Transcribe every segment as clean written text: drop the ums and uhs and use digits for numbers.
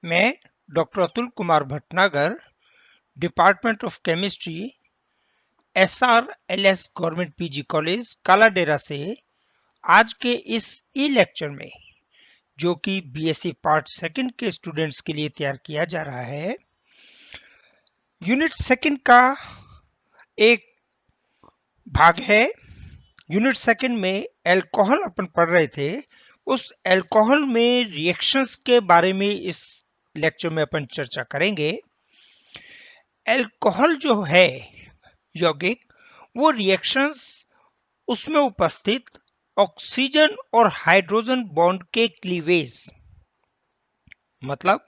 मैं doctor Atul Kumar Bhatnagar, department of chemistry, SRLS government PG college Kaladera से आज के इस ई लेक्चर में, जो कि बीएससी पार्ट सेकंड के स्टूडेंट्स के लिए तैयार किया जा रहा है, यूनिट सेकंड का एक भाग है। यूनिट सेकंड में अल्कोहल अपन पढ़ रहे थे। उस अल्कोहल में रिएक्शंस के बारे में इस लेक्चर में अपन चर्चा करेंगे। अल्कोहल जो है यौगिक, वो रिएक्शंस उसमें उपस्थित ऑक्सीजन और हाइड्रोजन बॉन्ड के क्लीवेज, मतलब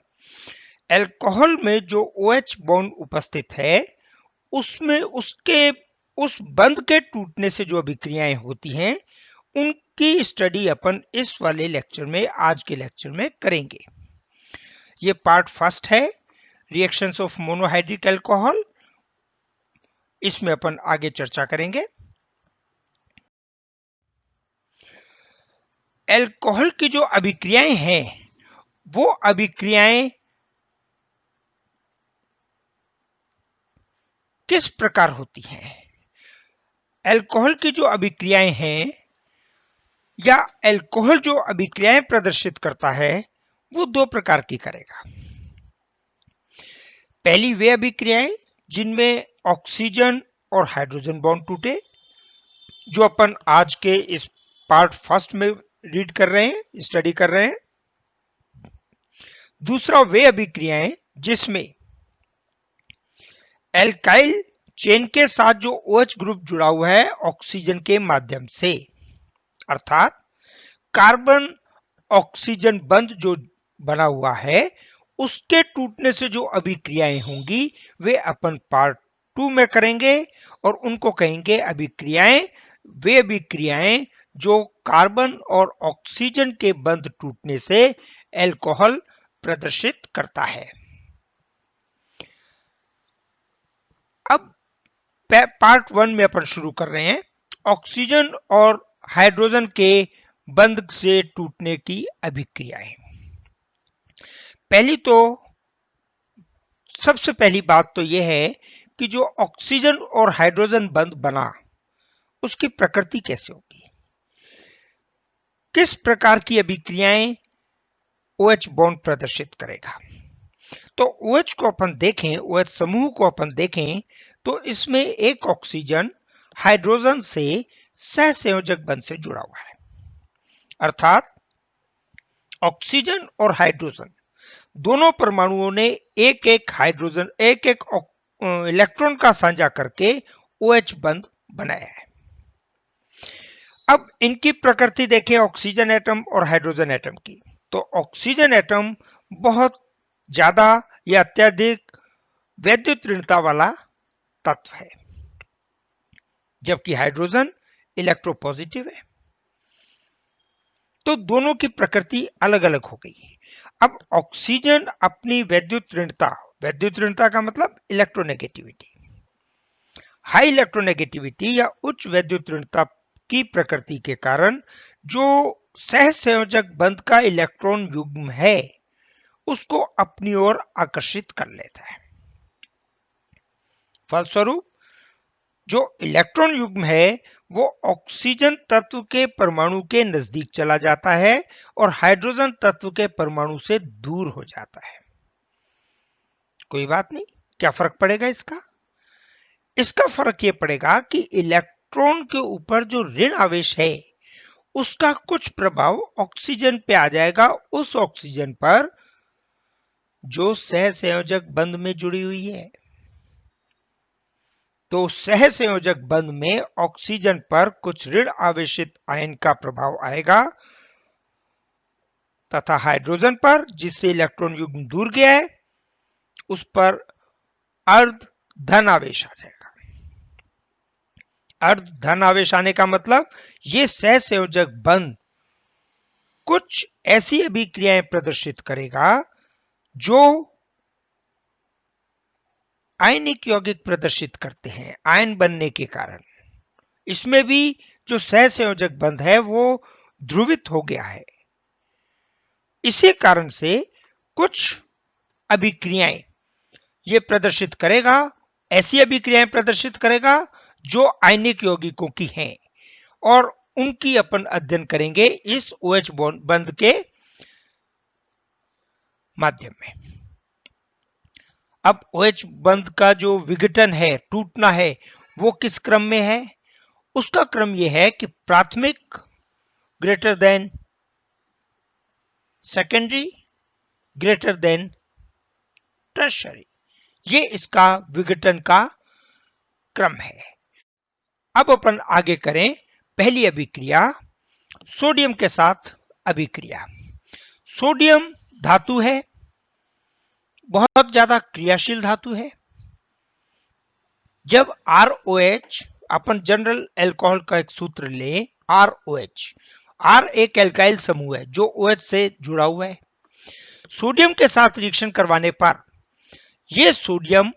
अल्कोहल में जो OH बॉन्ड उपस्थित है उसमें उसके उस बंध के टूटने से जो अभिक्रियाएं होती हैं, उनकी स्टडी अपन इस वाले लेक्चर में, आज के लेक्चर में करेंगे। ये पार्ट फर्स्ट है, रिएक्शंस ऑफ मोनोहाइड्रिक अल्कोहल। इसमें अपन आगे चर्चा करेंगे। अल्कोहल की जो अभिक्रियाएं हैं, वो अभिक्रियाएं किस प्रकार होती हैं? अल्कोहल की जो अभिक्रियाएं हैं या अल्कोहल जो अभिक्रियाएं प्रदर्शित करता है, वो दो प्रकार की करेगा। पहली वे अभिक्रियाएं जिनमें ऑक्सीजन और हाइड्रोजन बॉन्ड टूटे, जो अपन आज के इस पार्ट फर्स्ट में रीड कर रहे हैं, स्टडी कर रहे हैं। दूसरा वे अभिक्रियाएं जिसमें एल्काइल चेन के साथ जो OH ग्रुप जुड़ा हुआ है ऑक्सीजन के माध्यम से, अर्थात कार्बन ऑक्सीजन बंध जो बना हुआ है, उसके टूटने से जो अभिक्रियाएं होंगी वे अपन पार्ट 2 में करेंगे, और उनको कहेंगे अभिक्रियाएं, वे अभिक्रियाएं जो कार्बन और ऑक्सीजन के बंध टूटने से अल्कोहल प्रदर्शित करता है। अब पार्ट 1 में अपन शुरू कर रहे हैं ऑक्सीजन और हाइड्रोजन के बंध से टूटने की अभिक्रियाएं। सबसे पहली बात तो यह है कि जो ऑक्सीजन और हाइड्रोजन बंध बना, उसकी प्रकृति कैसे होगी, किस प्रकार की अभिक्रियाएं OH बॉन्ड प्रदर्शित करेगा। तो OH को अपन देखें, OH समूह को अपन देखें, तो इसमें एक ऑक्सीजन हाइड्रोजन से सहसंयोजक बंध से जुड़ा हुआ है, अर्थात ऑक्सीजन और हाइड्रोजन दोनों परमाणुओं ने एक एक इलेक्ट्रॉन का साझा करके OH बंध बनाया है। अब इनकी प्रकृति देखें ऑक्सीजन एटम और हाइड्रोजन एटम की, तो ऑक्सीजन एटम बहुत ज्यादा या अत्यधिक वैद्युत ऋणता वाला तत्व है, जबकि हाइड्रोजन इलेक्ट्रोपॉजिटिव है। तो दोनों की प्रकृति अलग अलग हो गई। अब ऑक्सीजन अपनी वैद्युत ऋणता का मतलब इलेक्ट्रोनेगेटिविटी, हाई इलेक्ट्रोनेगेटिविटी या उच्च वैद्युत ऋणता की प्रकृति के कारण जो सहसंयोजक बंध का इलेक्ट्रॉन युग्म है, उसको अपनी ओर आकर्षित कर लेता है। फलस्वरूप जो इलेक्ट्रॉन युग्म है वो ऑक्सीजन तत्व के परमाणु के नजदीक चला जाता है और हाइड्रोजन तत्व के परमाणु से दूर हो जाता है। कोई बात नहीं, क्या फर्क पड़ेगा इसका? इसका फर्क यह पड़ेगा कि इलेक्ट्रॉन के ऊपर जो ऋण आवेश है, उसका कुछ प्रभाव ऑक्सीजन पे आ जाएगा, उस ऑक्सीजन पर जो सहसंयोजक बंध में जुड़ी हुई है। तो सहसंयोजक बंध में ऑक्सीजन पर कुछ ऋण आवेशित आयन का प्रभाव आएगा तथा हाइड्रोजन पर, जिससे इलेक्ट्रॉन युग्म दूर गया है, उस पर अर्ध धन आवेश आ जाएगा। अर्ध धन आवेश आने का मतलब ये सहसंयोजक बंध कुछ ऐसी अभिक्रियाएं प्रदर्शित करेगा जो आयनिक यौगिक प्रदर्शित करते हैं आयन बनने के कारण। इसमें भी जो सहसंयोजक बंध है वो ध्रुवित हो गया है। इसी कारण से कुछ अभिक्रियाएं ये प्रदर्शित करेगा, ऐसी अभिक्रियाएं प्रदर्शित करेगा जो आयनिक यौगिकों की हैं, और उनकी अपन अध्ययन करेंगे इस OH बंध के माध्यम में। अब OH बंध का जो विघटन है, टूटना है, वो किस क्रम में है? उसका क्रम यह है कि प्राथमिक greater than secondary greater than tertiary, ये इसका विघटन का क्रम है। अब अपन आगे करें पहली अभिक्रिया, सोडियम के साथ अभिक्रिया। सोडियम धातु है, बहुत ज्यादा क्रियाशील धातु है। जब ROH, अपन जनरल अल्कोहल का एक सूत्र ले, ROH, R एक एल्काइल समूह है जो OH से जुड़ा हुआ है। सोडियम के साथ रिएक्शन करवाने पर यह सोडियम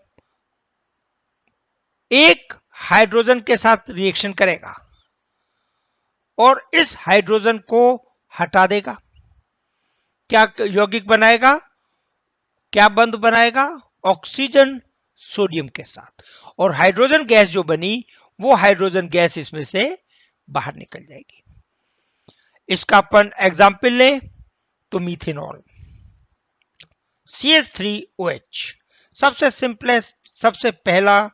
एक हाइड्रोजन के साथ रिएक्शन करेगा और इस हाइड्रोजन को हटा देगा। क्या यौगिक बनाएगा, क्या बंध बनाएगा? ऑक्सीजन सोडियम के साथ, और हाइड्रोजन गैस जो बनी वो हाइड्रोजन गैस इसमें से बाहर निकल जाएगी। इसका अपन एग्जाम्पल लें तो मीथेनॉल, CH3OH, सबसे सिंपलेस्ट, सबसे पहला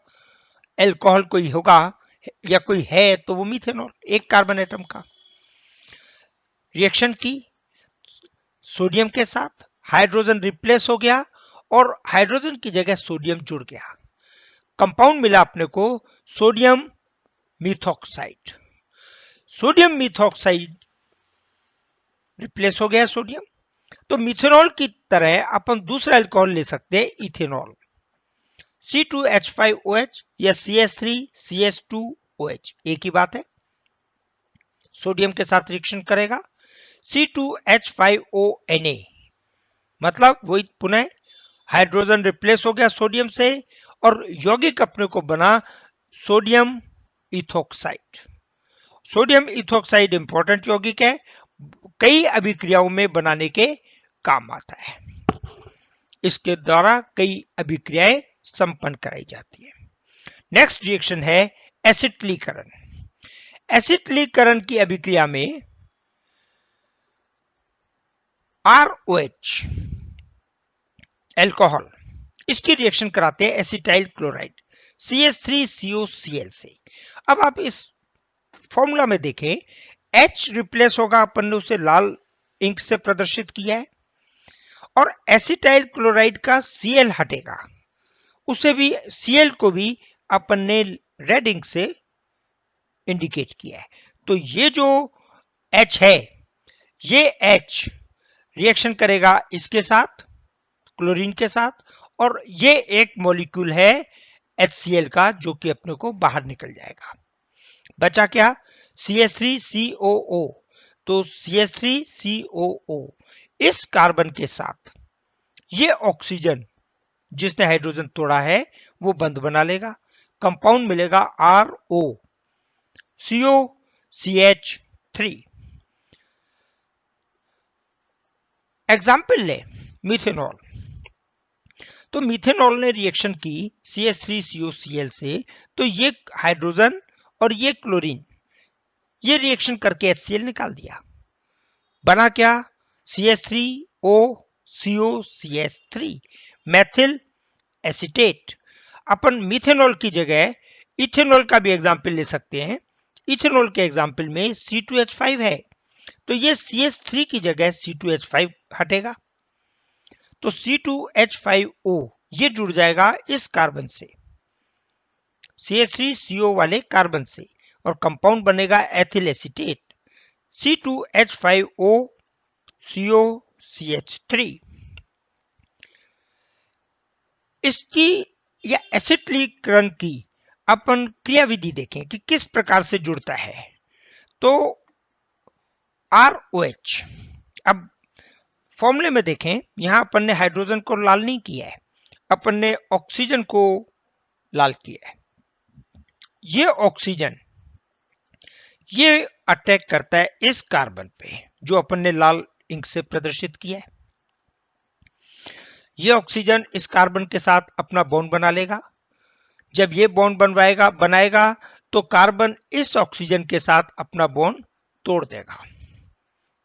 अल्कोहल कोई होगा या कोई है तो वो मीथेनॉल, एक कार्बन एटम का। रिएक्शन की सोडियम के साथ, हाइड्रोजन रिप्लेस हो गया और हाइड्रोजन की जगह सोडियम जुड़ गया। कंपाउंड मिला अपने को sodium methoxide. Sodium methoxide replace हो गया सोडियम, तो मिथेनॉल की तरह अपन दूसरा अल्कोहल ले सकते हैं, इथेनॉल, C2H5OH या CH3CH2OH, एक ही बात है। सोडियम के साथ रिएक्शन करेगा, C2H5ONA, मतलब वही पुनः हाइड्रोजन रिप्लेस हो गया सोडियम से और यौगिक अपने को बना sodium ethoxide. Sodium ethoxide important यौगिक है, कई अभिक्रियाओं में बनाने के काम आता है। इसके द्वारा कई अभिक्रियाएं संपन्न कराई जाती है। नेक्स्ट रिएक्शन है एसिटिलीकरण। एसिटिलीकरण की अभिक्रिया में ROH अल्कोहल, इसकी रिएक्शन कराते हैं एसिटाइल क्लोराइड CH3COCl से। अब आप इस फॉर्मूला में देखें, H रिप्लेस होगा, अपन ने उसे लाल इंक से प्रदर्शित किया है, और एसिटाइल क्लोराइड का Cl हटेगा, उसे भी, Cl को भी अपन ने रेड इंक से इंडिकेट किया है। तो ये जो H है, ये H रिएक्शन करेगा इसके साथ, क्लोरीन के साथ, और ये एक मॉलिक्यूल है HCl का जो कि अपने को बाहर निकल जाएगा। बचा क्या? CH3COO। तो CH3COO इस कार्बन के साथ ये ऑक्सीजन जिसने हाइड्रोजन तोड़ा है वो बंध बना लेगा, कंपाउंड मिलेगा ROCOCH3। एग्जाम्पल ले मिथेनॉल, तो मिथेनॉल ने रिएक्शन की CH3COCl से, तो ये हाइड्रोजन और ये क्लोरीन, ये रिएक्शन करके HCl निकाल दिया, बना क्या? CH3OCOCH3 Maithil acetate. अपन मिथेनॉल की जगह इथेनॉल का भी एग्जाम्पल ले सकते हैं। इथेनॉल के एग्जाम्पल में C2H5 है, तो ये CH3 की जगह C2H5 हटेगा, तो C2H5O ये जुड़ जाएगा इस कार्बन से, CH3CO वाले कार्बन से, और कंपाउंड बनेगा एथिल एसीटेट C2H5OCOCH3। इसकी या एसिटिलीकरण की अपन क्रियाविधि देखें कि किस प्रकार से जुड़ता है। तो ROH, अब फॉर्मूले में देखें, यहां अपन ने हाइड्रोजन को लाल नहीं किया है, अपन ने ऑक्सीजन को लाल किया है। ये ऑक्सीजन ये अटैक करता है इस कार्बन पे जो अपन ने लाल इंक से प्रदर्शित किया है। ये ऑक्सीजन इस कार्बन के साथ अपना बॉन्ड बना लेगा। जब ये बॉन्ड बनाएगा तो कार्बन इस ऑक्सीजन के साथ अपना बॉन्ड तोड़ देगा।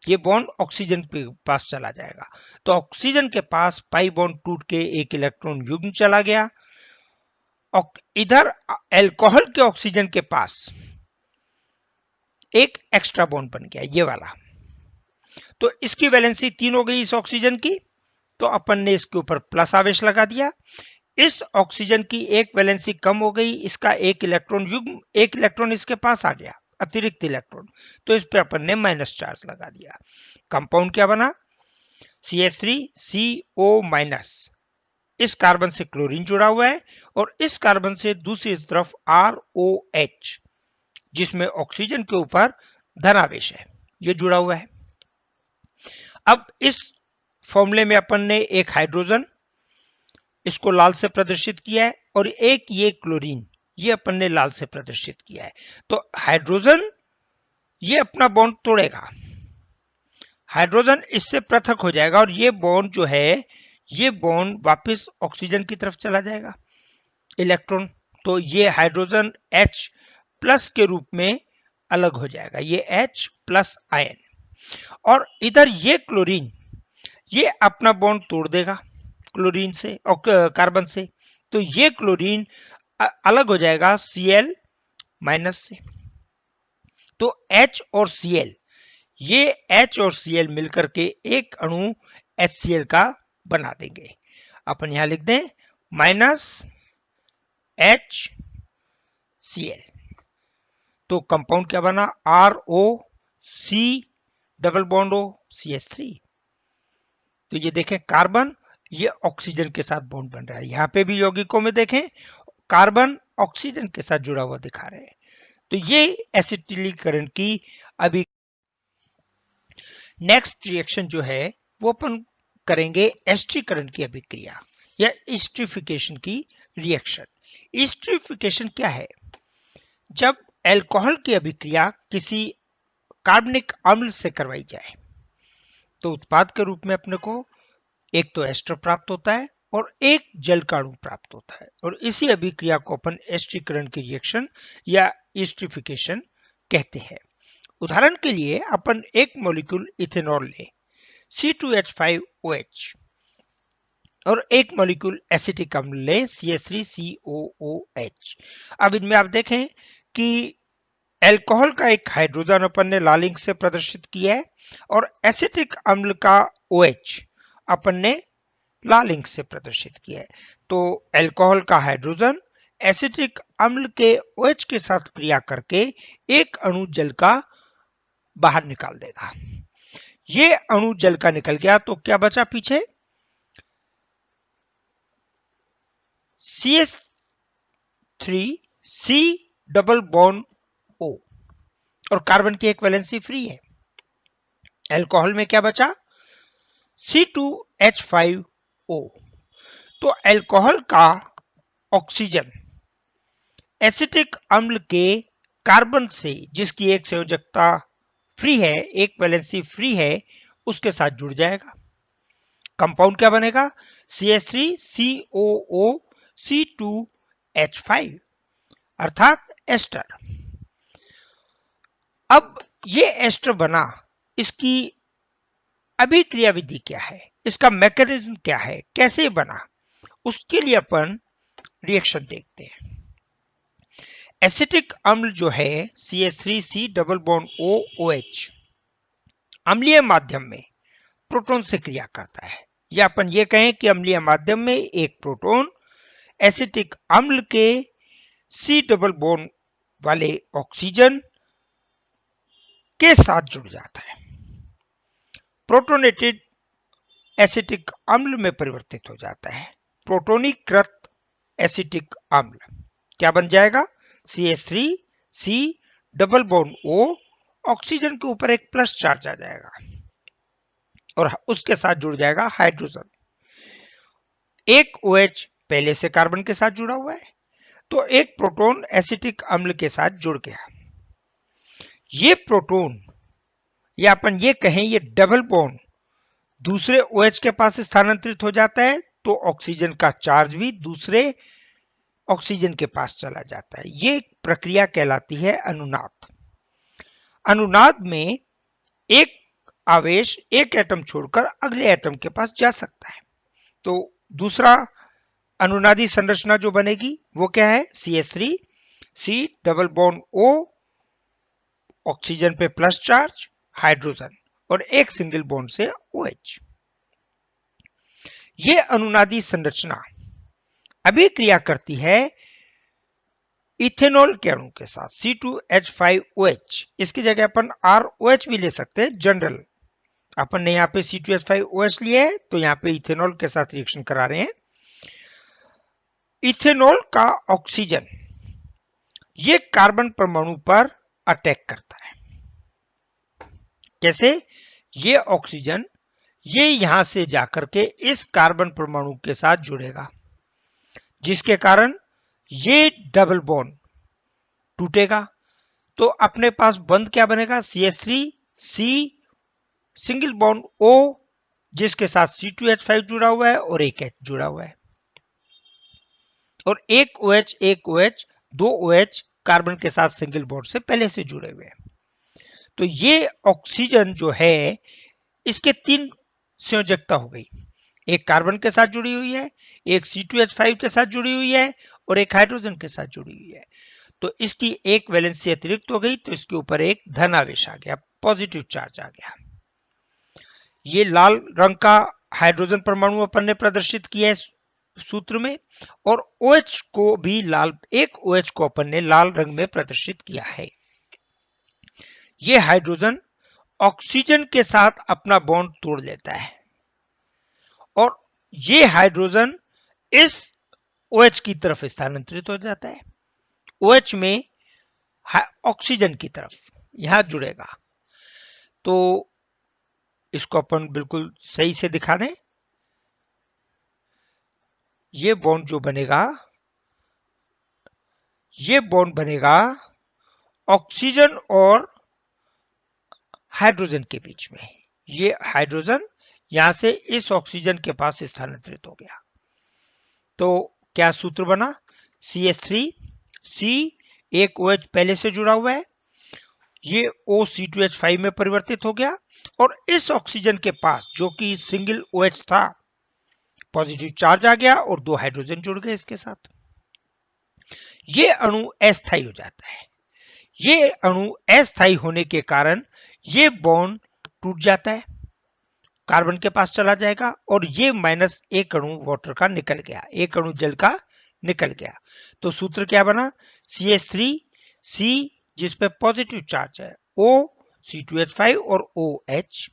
ये बॉन्ड ऑक्सीजन के पास चला जाएगा। तो ऑक्सीजन के पास पाई बॉन्ड टूट के एक इलेक्ट्रॉन युग्म चला गया। इधर अल्कोहल के ऑक्सीजन के पास एक एक्स्ट्रा बॉन्ड बन गया, ये वाला। तो इसकी वैलेंसी 3 हो गई इस ऑक्सीजन की, तो अपन ने इसके ऊपर प्लस आवेश लगा दिया। इस ऑक्सीजन की एक वैलेंसी कम हो गई, इसका एक इलेक्ट्रॉन इसके पास आ गया, अतिरिक्त इलेक्ट्रॉन, तो इस पे अपन ने माइनस चार्ज लगा दिया। कंपाउंड क्या बना? CH3CO-। इस कार्बन से क्लोरीन जुड़ा हुआ है और इस कार्बन से दूसरी तरफ ROH, जिसमें ऑक्सीजन के ऊपर धनावेश है, ये जुड़ा हुआ है। अब इस फॉर्मूले में अपन ने एक हाइड्रोजन, इसको लाल से प्रदर्शित किया है, और एक ये क्लोरीन, ये अपन ने लाल से प्रदर्शित किया है। तो हाइड्रोजन ये अपना बॉन्ड तोड़ेगा, हाइड्रोजन इससे पृथक हो जाएगा, और ये बॉन्ड जो है, ये बॉन्ड वापस ऑक्सीजन की तरफ चला जाएगा, इलेक्ट्रॉन। तो ये हाइड्रोजन H प्लस के रूप में अलग हो जाएगा, ये H प्लस आयन। और इधर ये क्लोरीन, ये अपना बॉन्ड तोड़ देगा क्लोरीन से और कार्बन से, तो ये क्लोरीन अलग हो जाएगा Cl माइनस से। तो H और Cl, ये H और Cl मिलकर के एक अणु HCl का बना देंगे। अपन यहां लिख दें माइनस HCl। तो कंपाउंड क्या बना? ROC double bond O CH3। तो ये देखें कार्बन ये ऑक्सीजन के साथ बॉन्ड बन रहा है। यहां पे भी यौगिकों में देखें कार्बन ऑक्सीजन के साथ जुड़ा हुआ दिखा रहे हैं। तो ये एसिटिलीकरण की अभी नेक्स्ट रिएक्शन जो है वो अपन करेंगे एस्टरीकरण की अभिक्रिया या एस्टरीफिकेशन की रिएक्शन। एस्टरीफिकेशन क्या है? जब अल्कोहल की अभिक्रिया किसी कार्बनिक अम्ल से करवाई जाए तो उत्पाद के रूप में अपने को एक तो एस्टर प्राप्त होता है और एक जल का अणु प्राप्त होता है, और इसी अभिक्रिया को अपन एस्टरीकरण की रिएक्शन या एस्टरीफिकेशन कहते हैं। उदाहरण के लिए अपन एक मॉलिक्यूल इथेनॉल ले C2H5OH और एक मॉलिक्यूल एसिटिक अम्ल ले CH3COOH। अब इनमें आप देखें कि अल्कोहल का एक हाइड्रोजन अपन ने लाल इंक से प्रदर्शित किया है और एसिटिक अम्ल का OH अपन ने लाल इंक से प्रदर्शित किया है। तो अल्कोहल का हाइड्रोजन एसिटिक अम्ल के OH के साथ क्रिया करके एक अणु जल का बाहर निकाल देगा। ये अणु जल का निकल गया तो क्या बचा पीछे? CH3C डबल बॉन्ड O और कार्बन की एक वैलेंसी फ्री है। अल्कोहल में क्या बचा? C2H5O। तो अल्कोहल का ऑक्सीजन एसिटिक अम्ल के कार्बन से, जिसकी एक संयोजकता फ्री है, एक वैलेंसी फ्री है, उसके साथ जुड़ जाएगा। कंपाउंड क्या बनेगा? CH3COO-C2H5 अर्थात एस्टर। अब ये एस्टर बना, इसकी अभिक्रिया विधि क्या है, इसका मैकेनिज्म क्या है, कैसे बना, उसके लिए अपन रिएक्शन देखते हैं। एसिटिक अम्ल जो है CH3C डबल बॉन्ड OOH अम्लीय माध्यम में प्रोटॉन से क्रिया करता है, या अपन ये कहें कि अम्लीय माध्यम में एक प्रोटॉन एसिटिक अम्ल के C डबल बॉन्ड वाले ऑक्सीजन के साथ जुड़ जाता है, प्रोटोनेटेड एसिटिक अम्ल में परिवर्तित हो जाता है। प्रोटोनीकृत एसिटिक अम्ल क्या बन जाएगा? CH3C double bond O, oxygen के ऊपर एक प्लस चार्ज आ जाएगा और उसके साथ जुड़ जाएगा हाइड्रोजन। एक OH पहले से कार्बन के साथ जुड़ा हुआ है, तो एक प्रोटॉन एसिटिक अम्ल के साथ जुड़ गया। ये प्रोटॉन, या अपन ये कहें ये डबल बॉन्ड दूसरे OH के पास स्थानांतरित हो जाता है, तो ऑक्सीजन का चार्ज भी दूसरे ऑक्सीजन के पास चला जाता है। ये प्रक्रिया कहलाती है अनुनाद। अनुनाद में एक आवेश एक एटम छोड़कर अगले एटम के पास जा सकता है। तो दूसरा अनुनादी संरचना जो बनेगी वो क्या है? CH3 C double bond O, oxygen पे प्लस चार्ज, हाइड्रोजन और एक सिंगल बॉन्ड से OH। ये अनुनादी संरचना अभिक्रिया करती है इथेनॉल के अणु के साथ C2H5OH। इसकी जगह अपन ROH भी ले सकते हैं जनरल। अपन ने यहाँ पे C2H5OH लिए है तो यहाँ पे इथेनॉल के साथ रिएक्शन करा रहे हैं। इथेनॉल का ऑक्सीजन ये कार्बन परमाणु पर अटैक करता है। कैसे? ये ऑक्सीजन ये यहां से जाकर के इस कार्बन परमाणु के साथ जुड़ेगा, जिसके कारण ये डबल बॉन्ड टूटेगा। तो अपने पास बंध क्या बनेगा? CH3 C single bond O, जिसके साथ C2H5 जुड़ा हुआ है और एक H जुड़ा हुआ है, और एक OH दो OH कार्बन के साथ सिंगल बॉन्ड से पहले से जुड़े हुए हैं। तो ये ऑक्सीजन जो है इसके तीन संयोजकता हो गई, एक कार्बन के साथ जुड़ी हुई है, एक C2H5 के साथ जुड़ी हुई है और एक हाइड्रोजन के साथ जुड़ी हुई है। तो इसकी एक वैलेंसी अतिरिक्त हो गई, तो इसके ऊपर एक धन आवेश आ गया, पॉजिटिव चार्ज आ गया। ये लाल रंग का हाइड्रोजन परमाणु अपन ने प्रदर्शित किया है सूत्र में, और OH को भी एक OH को अपन ने लाल रंग में प्रदर्शित किया है। ये हाइड्रोजन ऑक्सीजन के साथ अपना बॉन्ड तोड़ लेता है और ये हाइड्रोजन इस OH की तरफ स्थानांतरित हो जाता है। OH में ऑक्सीजन की तरफ यहां जुड़ेगा। तो इसको अपन बिल्कुल सही से दिखा दें। ये बॉन्ड जो बनेगा, ये बॉन्ड बनेगा ऑक्सीजन और हाइड्रोजन के बीच में। ये हाइड्रोजन यहां से इस ऑक्सीजन के पास स्थानांतरित हो गया। तो क्या सूत्र बना? CH3 C, एक OH पहले से जुड़ा हुआ है, ये O C2H5 में परिवर्तित हो गया और इस ऑक्सीजन के पास जो कि सिंगल OH था, पॉजिटिव चार्ज आ गया और दो हाइड्रोजन जुड़ गए इसके साथ। ये अणु अस्थायी हो जाता है। ये अणु अस्थायी होने के कारण ये बॉन्ड टूट जाता है, कार्बन के पास चला जाएगा और ये माइनस एक अणु वाटर का निकल गया, एक अणु जल का निकल गया। तो सूत्र क्या बना? CH3 C, जिसपे पॉजिटिव चार्ज है, O C2H5 और OH।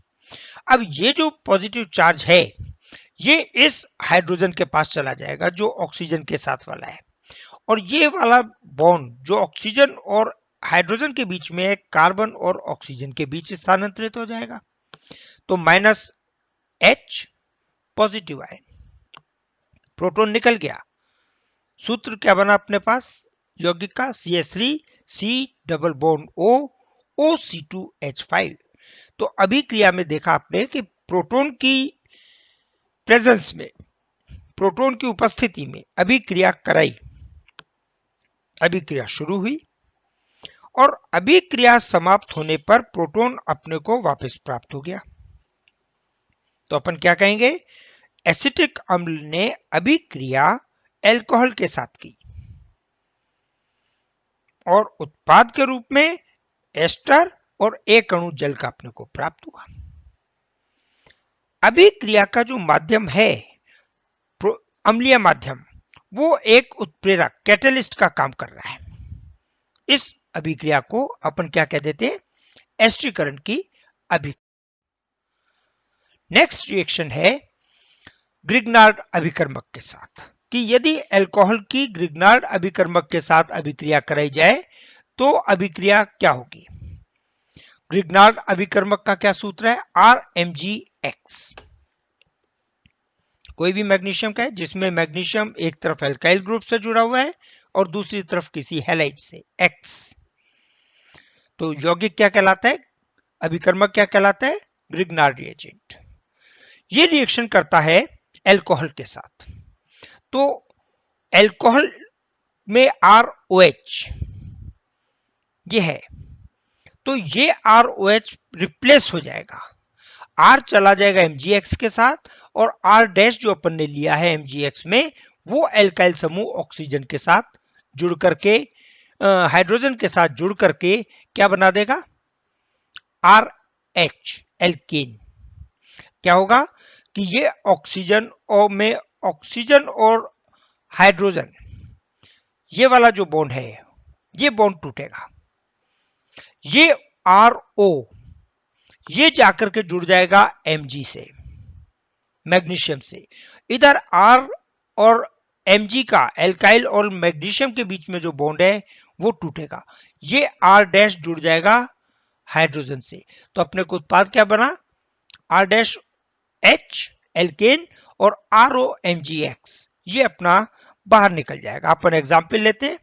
अब ये जो पॉजिटिव चार्ज है ये इस हाइड्रोजन के पास चला जाएगा जो ऑक्सीजन के साथ वाला है, और ये वाला बॉन्ड जो ऑक्सीजन और हाइड्रोजन के बीच में है, कार्बन और ऑक्सीजन के बीच स्थानांतरित हो जाएगा। तो -H पॉजिटिव आयन, प्रोटॉन निकल गया। सूत्र क्या बना अपने पास यौगिक का? CH3 C double bond O OC2H5। तो अभिक्रिया में देखा आपने कि प्रोटॉन की प्रेजेंस में, प्रोटॉन की उपस्थिति में अभिक्रिया कराई, अभिक्रिया शुरू हुई और अभिक्रिया समाप्त होने पर प्रोटॉन अपने को वापस प्राप्त हो गया। तो अपन क्या कहेंगे? एसिटिक अम्ल ने अभिक्रिया अल्कोहल के साथ की और उत्पाद के रूप में एस्टर और एक अणु जल का अपने को प्राप्त हुआ। अभिक्रिया का जो माध्यम है अम्लीय माध्यम, वो एक उत्प्रेरक कैटलिस्ट का काम कर रहा है। इस अभिक्रिया को अपन क्या कह देते हैं? एस्टरीकरण की अभिक्रिया। नेक्स्ट रिएक्शन है ग्रिग्नार्ड अभिकर्मक के साथ, कि यदि अल्कोहल की ग्रिग्नार्ड अभिकर्मक के साथ अभिक्रिया कराई जाए तो अभिक्रिया क्या होगी? ग्रिग्नार्ड अभिकर्मक का क्या सूत्र है? RMgX। कोई भी मैग्नीशियम का है जिसमें मैग्नीशियम एक तरफ एल्काइल ग्रुप से जुड़ा हुआ है और दूसरी तरफ किसी हैलाइड से, X। तो यौगिक क्या कहलाता है? अभिकर्मक क्या कहलाता है? Grignard reagent. ये रिएक्शन करता है एल्कोहल के साथ। तो एल्कोहल में ROH ये है, तो ये ROH रिप्लेस हो जाएगा, R चला जाएगा MgX के साथ, और R डैश जो अपन ने लिया है MgX में, वो एल्काइल समूह ऑक्सीजन के साथ जुड़ करके, हाइड्रोजन के साथ जुड़ करके क्या बना देगा, RH एल्केन। क्या होगा कि ये ऑक्सीजन और में ऑक्सीजन और हाइड्रोजन, ये वाला जो बॉन्ड है, ये बॉन्ड टूटेगा, ये RO ये जाकर के जुड़ जाएगा Mg से, मैग्नीशियम से। इधर R और Mg का, एल्काइल और मैग्नीशियम के बीच में जो बॉन्ड है वो टूटेगा, ये R डैश जुड़ जाएगा हाइड्रोजन से। तो अपने को उत्पाद क्या बना, R डैश H एल्केन और ROMgX, ये अपना बाहर निकल जाएगा। अपन एग्जाम्पल लेते हैं,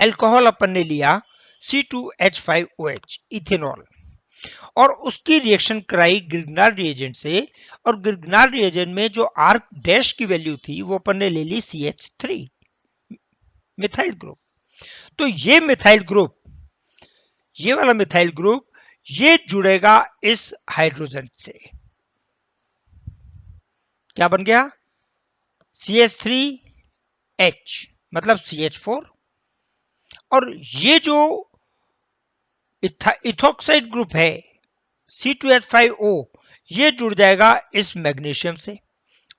एल्कोहल अपन ने लिया C2H5OH इथेनॉल, और उसकी रिएक्शन कराई ग्रिग्नार्ड रिएजेंट से, और ग्रिग्नार्ड रिएजेंट में जो R डैश की वैल्यू थी वो अपन ने ले ली CH3 मिथाइल ग्रुप। तो ये मिथाइल ग्रुप, ये वाला मिथाइल ग्रुप ये जुड़ेगा इस हाइड्रोजन से, क्या बन गया, CH3H मतलब CH4, और ये जो इथोक्साइड ग्रुप है C2H5O ये जुड़ जाएगा इस मैग्नीशियम से,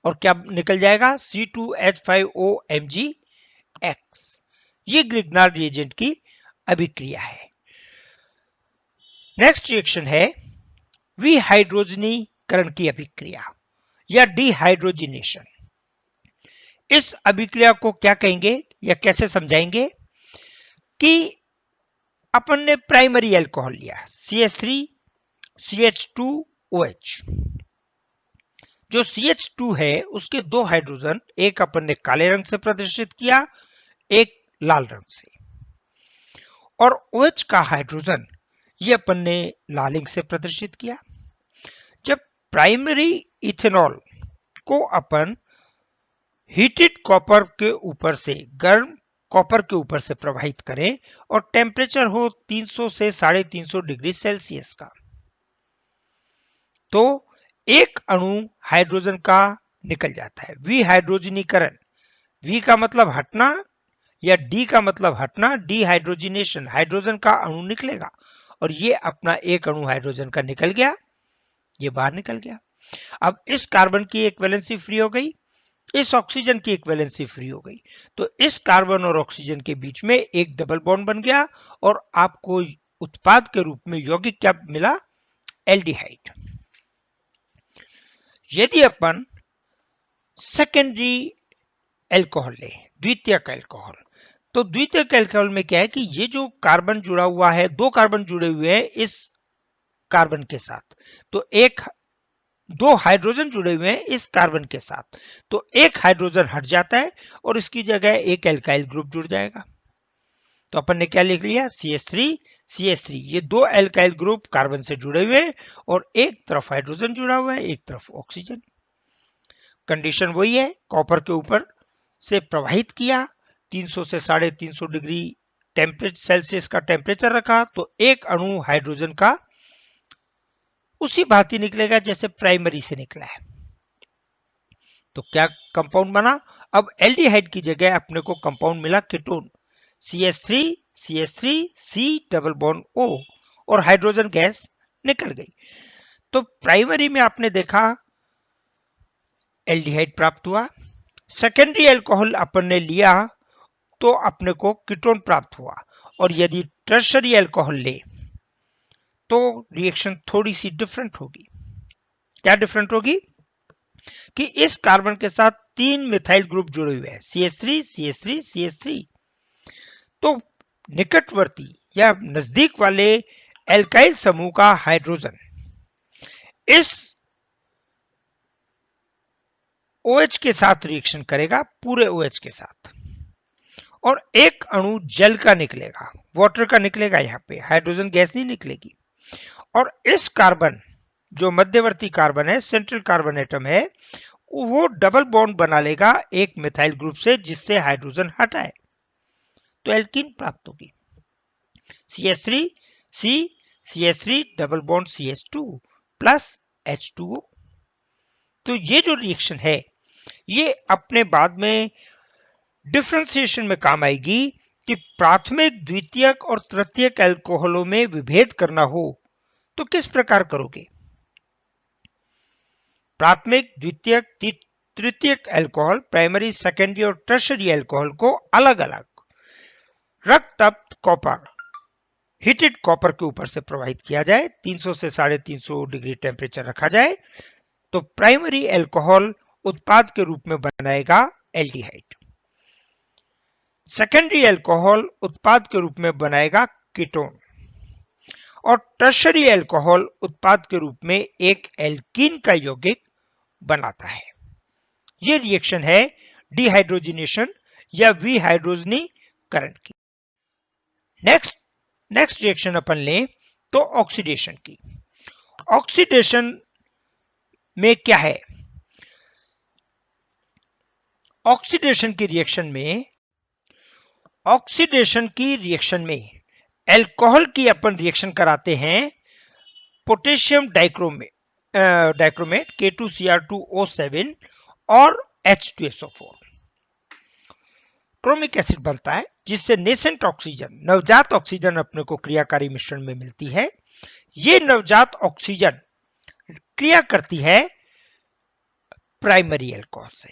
और क्या निकल जाएगा, C2H5OMgX। ये ग्रिग्नार्ड रिएजेंट की अभिक्रिया है। नेक्स्ट रिएक्शन है विहाइड्रोजनीकरण की अभिक्रिया या डिहाइड्रोजिनेशन। इस अभिक्रिया को क्या कहेंगे या कैसे समझाएंगे कि अपन ने प्राइमरी अल्कोहल लिया CH3 CH2OH, जो CH2 है उसके दो हाइड्रोजन, एक अपन ने काले रंग से प्रदर्शित किया, एक लाल रंग से, और OH का हाइड्रोजन ये अपन ने लाल इंक से प्रदर्शित किया। जब प्राइमरी इथेनॉल को अपन हीटेड कॉपर के ऊपर से, गर्म कॉपर के ऊपर से प्रवाहित करें और टेम्परेचर हो 300 से 350 डिग्री सेल्सियस का, तो एक अणु हाइड्रोजन का निकल जाता है। विहाइड्रोजनीकरण, वी का मतलब हटना या डी का मतलब हटना, डिहाइड्रोजिनेशन, हाइड्रोजन का अणु निकलेगा, और ये अपना एक अणु हाइड्रोजन का निकल गया, ये बाहर निकल गया। अब इस कार्बन की एक वैलेंसी फ्री हो गई, इस ऑक्सीजन की एक वैलेंसी फ्री हो गई, तो इस कार्बन और ऑक्सीजन के बीच में एक डबल बॉन्ड बन गया, और आपको उत्पाद के रूप में यौगिक क्या मिला, एल्डिहाइड। यदि अपन सेकेंडरी एल्कोहल ले, द्वितीयक एल्कोहल, तो द्वितीयक एल्कोहल में क्या है कि ये जो कार्बन जुड़ा हुआ है, दो कार्बन जुड़े हुए हैं इस कार्बन के साथ, तो एक दो हाइड्रोजन जुड़े हुए हैं इस कार्बन के साथ, तो एक हाइड्रोजन हट जाता है और इसकी जगह एक एल्काइल ग्रुप जुड़ जाएगा। तो अपन ने क्या लिख लिया, CH3 CH3, ये दो एल्काइल ग्रुप कार्बन से जुड़े हुए हैं, और एक तरफ हाइड्रोजन जुड़ा हुआ है, एक तरफ ऑक्सीजन। कंडीशन वही है, कॉपर के ऊपर से प्रवाहित किया, 300 से 350 डिग्री सेल्सियस का टेम्परेचर रखा, तो एक अणु हाइड्रोजन का उसी भांति निकलेगा जैसे प्राइमरी से निकला है। तो क्या कंपाउंड बना, अब एल्डिहाइड की जगह अपने को कंपाउंड मिला ketone, CH3 CH3 C double bond O, और हाइड्रोजन गैस निकल गई। तो प्राइमरी में आपने देखा एल्डिहाइड प्राप्त हुआ, सेकेंडरी अल्कोहल अपन ने लिया तो अपने को कीटोन प्राप्त हुआ, और यदि टर्शरी अल्कोहल ले तो रिएक्शन थोड़ी सी डिफरेंट होगी। क्या डिफरेंट होगी कि इस कार्बन के साथ तीन मिथाइल ग्रुप जुड़े हुए हैं, CH3 CH3 CH3, तो निकटवर्ती या नजदीक वाले एल्काइल समूह का हाइड्रोजन इस OH के साथ रिएक्शन करेगा, पूरे OH के साथ, और एक अणु जल का निकलेगा, वाटर का निकलेगा, यहां पे हाइड्रोजन गैस नहीं निकलेगी, और इस कार्बन जो मध्यवर्ती कार्बन है, सेंट्रल कार्बन एटम है, वो डबल बॉन्ड बना लेगा एक मिथाइल ग्रुप से, जिससे हाइड्रोजन हटाए तो एल्कीन प्राप्त होगी। CH3 C CH3 double bond CH2 plus H2O। तो ये जो रिएक्शन है ये अपने बाद में डिफरेंशिएशन में काम आएगी कि प्राथमिक, द्वितीयक और तृतीयक अल्कोहलों में विभेद करना हो तो किस प्रकार करोगे। प्राथमिक, द्वितीयक, तृतीयक अल्कोहल, प्राइमरी, सेकेंडरी और टर्शरी अल्कोहल को अलग अलग रक्त कॉपर, हीटेड कॉपर के ऊपर से प्रवाहित किया जाए, 300 से 350 डिग्री टेम्परेचर रखा जाए तो प्राइमरी अल्कोहल उत्पाद के रूप में बनाएगा एल्डिहाइड, सेकेंडरी अल्कोहल उत्पाद के रूप में बनाएगा कीटोन और टर्शरी अल्कोहल उत्पाद के रूप में एक एल्कीन का यौगिक बनाता है। यह रिएक्शन है डिहाइड्रोजिनेशन या विहाइड्रोजनीकरण की। नेक्स्ट रिएक्शन अपन लें तो ऑक्सीडेशन की। ऑक्सीडेशन में क्या है? ऑक्सीडेशन की रिएक्शन में अल्कोहल की अपन रिएक्शन कराते हैं पोटेशियम डाइक्रोमेट K2Cr2O7 और H2SO4। क्रोमिक एसिड बनता है जिससे नेसेंट ऑक्सीजन, नवजात ऑक्सीजन अपने को क्रियाकारी मिश्रण में मिलती है। ये नवजात ऑक्सीजन क्रिया करती है प्राइमरी अल्कोहल से,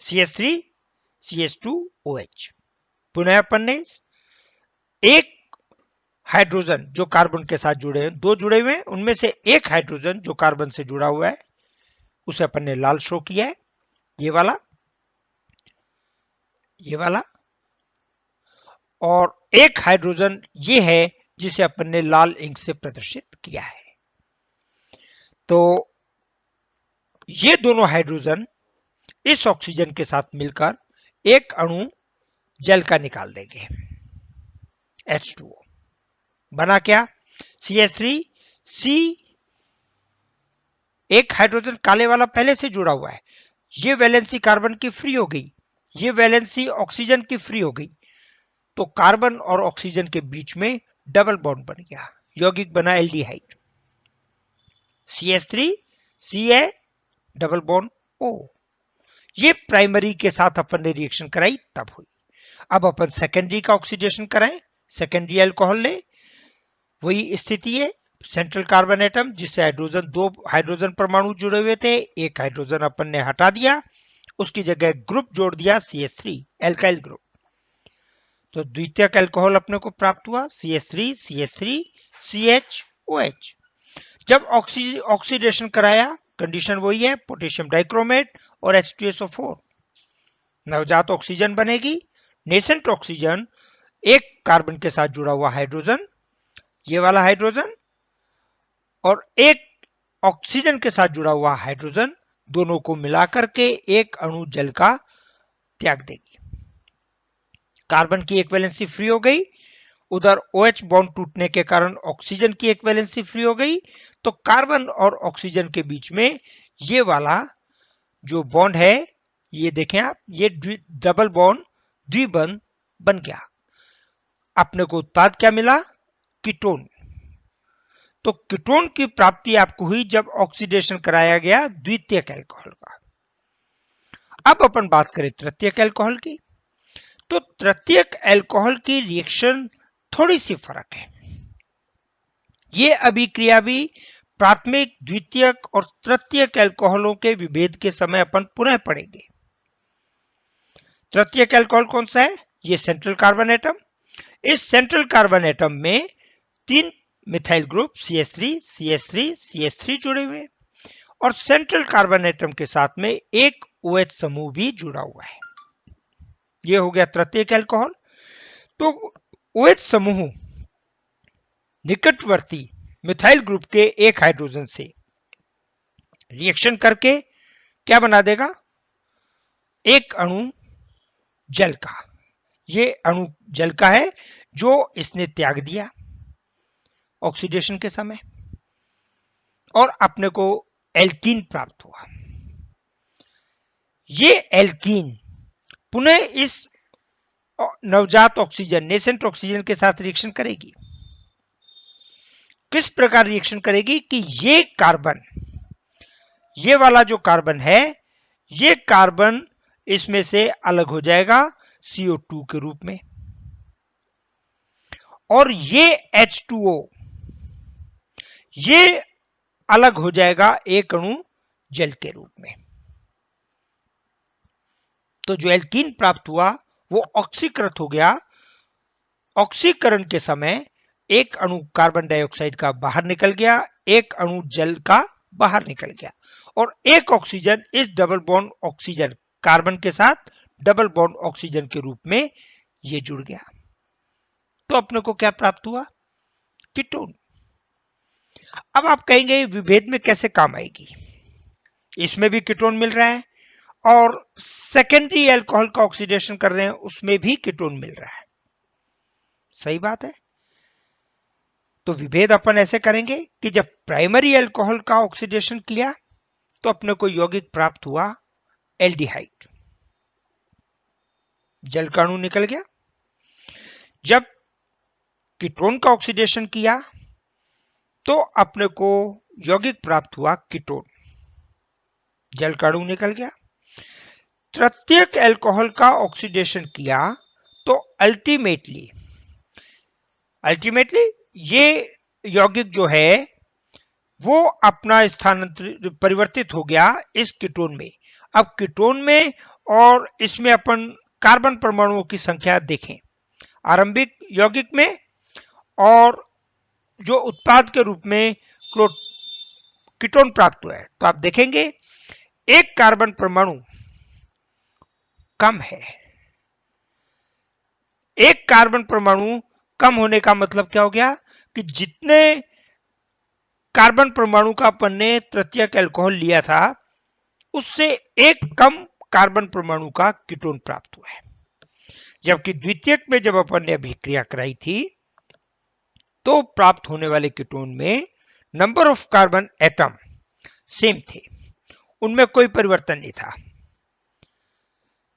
CH3 CH2OH। पुनः अपन ने एक हाइड्रोजन जो कार्बन के साथ जुड़े हैं, दो जुड़े हुए हैं, उनमें से एक हाइड्रोजन जो कार्बन से जुड़ा हुआ है उसे अपन ने लाल शो किया है, ये वाला और एक हाइड्रोजन ये है जिसे अपन ने लाल इंक से प्रदर्शित किया है। तो ये दोनों हाइड्रोजन इस ऑक्सीजन के साथ मिलकर एक अणु जल का निकाल देंगे, H2O। बना क्या? CH3 C, एक हाइड्रोजन काले वाला पहले से जुड़ा हुआ है, ये वैलेंसी कार्बन की फ्री हो गई, ये वैलेंसी ऑक्सीजन की फ्री हो गई, तो कार्बन और ऑक्सीजन के बीच में डबल बॉन्ड बन गया, यौगिक बना aldehyde, CH3 Ca double bond O। ये प्राइमरी के साथ अपन ने रिएक्शन कराई तब हुई। अब अपन सेकेंडरी का ऑक्सीडेशन कराएं, सेकेंडरी अल्कोहल ले, वही स्थिति है, सेंट्रल कार्बन एटम जिससे दो हाइड्रोजन परमाणु जुड़े हुए थे, एक हाइड्रोजन अपन ने हटा दिया, उसकी जगह ग्रुप जोड़ दिया CH3 एल्काइल ग्रुप, तो द्वितीयक अल्कोहल अपने को प्राप्त हुआ CH3 CH3 CHOH। जब ऑक्सीडेशन कराया कंडीशन वही है, पोटेशियम डाइक्रोमेट और H2SO4, नवजात ऑक्सीजन बनेगी, नेसेंट ऑक्सीजन एक कार्बन के साथ जुड़ा हुआ हाइड्रोजन, ये वाला हाइड्रोजन और एक ऑक्सीजन के साथ जुड़ा हुआ हाइड्रोजन, दोनों को मिलाकर के एक अणु जल का त्याग देगी। कार्बन की एक वैलेंसी फ्री हो गई, उधर OH बॉन्ड टूटने के कारण ऑक्सीजन की एक वैलेंसी फ्री हो गई, तो कार्बन और ऑक्सीजन के बीच में ये वाला जो बॉन्ड है, ये देखें आप, ये डबल बॉन्ड द्विबंध बन गया। अपने को उत्पाद क्या मिला? कीटोन। तो कीटोन की प्राप्ति आपको हुई जब ऑक्सीडेशन कराया गया द्वितीयक अल्कोहल का। अब अपन बात करें तृतीयक अल्कोहल की, तो तृतीयक अल्कोहल की रिएक्शन थोड़ी सी फर्क है। ये अभिक्रिया भी प्राथमिक, द्वितीयक और तृतीयक अल्कोहलों के विभेद के समय अपन पुनः पढ़ेंगे। तृतीयक अल्कोहल कौन सा है? ये सेंट्रल कार्बन एटम। इस सेंट्रल कार्बन एटम में 3 methyl group CH3 CH3 CH3 जुड़े हुए और सेंट्रल कार्बन एटम के साथ में एक OH समूह भी जुड़ा हुआ है। यह हो गया तृतीयक अल्कोहल। तो OH समूह निकटवर्ती मिथाइल ग्रुप के एक हाइड्रोजन से रिएक्शन करके क्या बना देगा? एक अणु जल का। ये अणु जल का है जो इसने त्याग दिया ऑक्सीडेशन के समय। और अपने को एल्कीन प्राप्त हुआ। ये एल्कीन पुनः इस नवजात ऑक्सीजन, नेसेंट ऑक्सीजन के साथ रिएक्शन करेगी। किस प्रकार रिएक्शन करेगी कि ये कार्बन, ये वाला जो कार्बन है, ये कार्बन इसमें से अलग हो जाएगा CO2 के रूप में, और ये H2O ये अलग हो जाएगा एक अणु जल के रूप में। तो जो एल्कीन प्राप्त हुआ वो ऑक्सीकृत हो गया। ऑक्सीकरण के समय एक अणु कार्बन डाइऑक्साइड का बाहर निकल गया, एक अणु जल का बाहर निकल गया, और एक ऑक्सीजन इस डबल बॉन्ड ऑक्सीजन कार्बन के साथ डबल बॉन्ड ऑक्सीजन के रूप में ये जुड़ गया। तो अपने को क्या प्राप्त हुआ? कीटोन। अब आप कहेंगे विभेद में कैसे काम आएगी? इसमें भी कीटोन मिल रहा है और सेकेंडरी अल्कोहल का ऑक्सीडेशन कर रहे हैं, उसमें भी कीटोन मिल रहा है। सही बात है। तो विभेद अपन ऐसे करेंगे कि जब प्राइमरी अल्कोहल का ऑक्सीडेशन किया तो अपने को यौगिक प्राप्त हुआ एल्डिहाइड, जल का अणु निकल गया। जब कीटोन का ऑक्सीडेशन किया तो अपने को यौगिक प्राप्त हुआ कीटोन, जल का अणु निकल गया। तृतीयक अल्कोहल का ऑक्सीडेशन किया तो अल्टीमेटली ये यौगिक जो है वो अपना स्थानांतरित परिवर्तित हो गया इस कीटोन में। अब कीटोन में और इसमें अपन कार्बन परमाणुओं की संख्या देखें आरंभिक यौगिक में, और जो उत्पाद के रूप में कीटोन प्राप्त हुआ है, तो आप देखेंगे एक कार्बन परमाणु कम है। एक कार्बन परमाणु कम होने का मतलब क्या हो गया कि जितने कार्बन परमाणु का अपन ने तृतीयक अल्कोहल लिया था उससे एक कम कार्बन परमाणु का कीटोन प्राप्त हुआ है। जबकि द्वितीयक में जब अपन ने अभिक्रिया कराई थी तो प्राप्त होने वाले कीटोन में number of carbon atom same थे, उनमें कोई परिवर्तन नहीं था।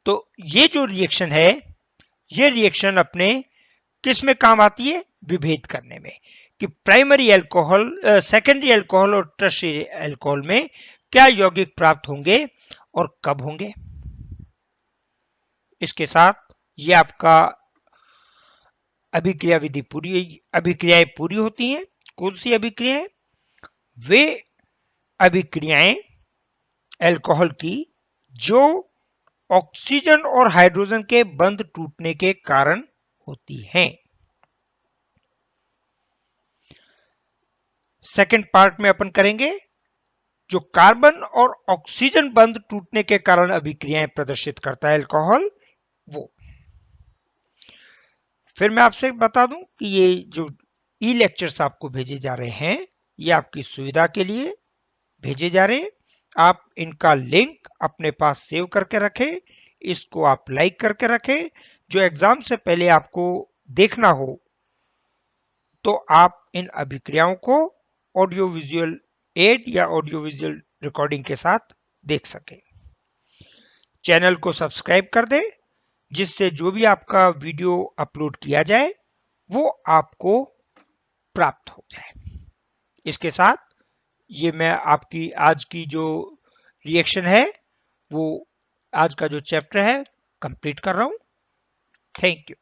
तो ये जो रिएक्शन है, ये रिएक्शन अपने किस में काम आती है? विभेद करने में, कि प्राइमरी अल्कोहल, सेकेंडरी अल्कोहल और टर्शियरी अल्कोहल में क्या यौगिक प्राप्त होंगे और कब होंगे। इसके साथ ये आपका अभिक्रिया विधि अभिक्रियाएं पूरी होती हैं। कौन सी अभिक्रियाएं? वे अभिक्रियाएं अल्कोहल की जो ऑक्सीजन और हाइड्रोजन के बंध टूटने के कारण होती हैं। सेकंड पार्ट में अपन करेंगे जो कार्बन और ऑक्सीजन बंध टूटने के कारण अभिक्रियाएं प्रदर्शित करता है अल्कोहल, वो। फिर मैं आपसे बता दूं कि ये जो ई लेक्चर्स आपको भेजे जा रहे हैं ये आपकी सुविधा के लिए भेजे जा रहे हैं। आप इनका लिंक अपने पास सेव करके रखें, इसको आप लाइक करके रखें। जो एग्जाम से पहले आपको देखना हो तो आप इन अभिक्रियाओं को ऑडियो विजुअल एड या ऑडियो विजुअल रिकॉर्डिंग के साथ देख सकें। चैनल को सब्सक्राइब कर दें जिससे जो भी आपका वीडियो अपलोड किया जाए वो आपको प्राप्त हो जाए। इसके साथ ये मैं आपकी आज की जो रिएक्शन है वो आज का जो चैप्टर है कंप्लीट कर रहा हूं। Thank you.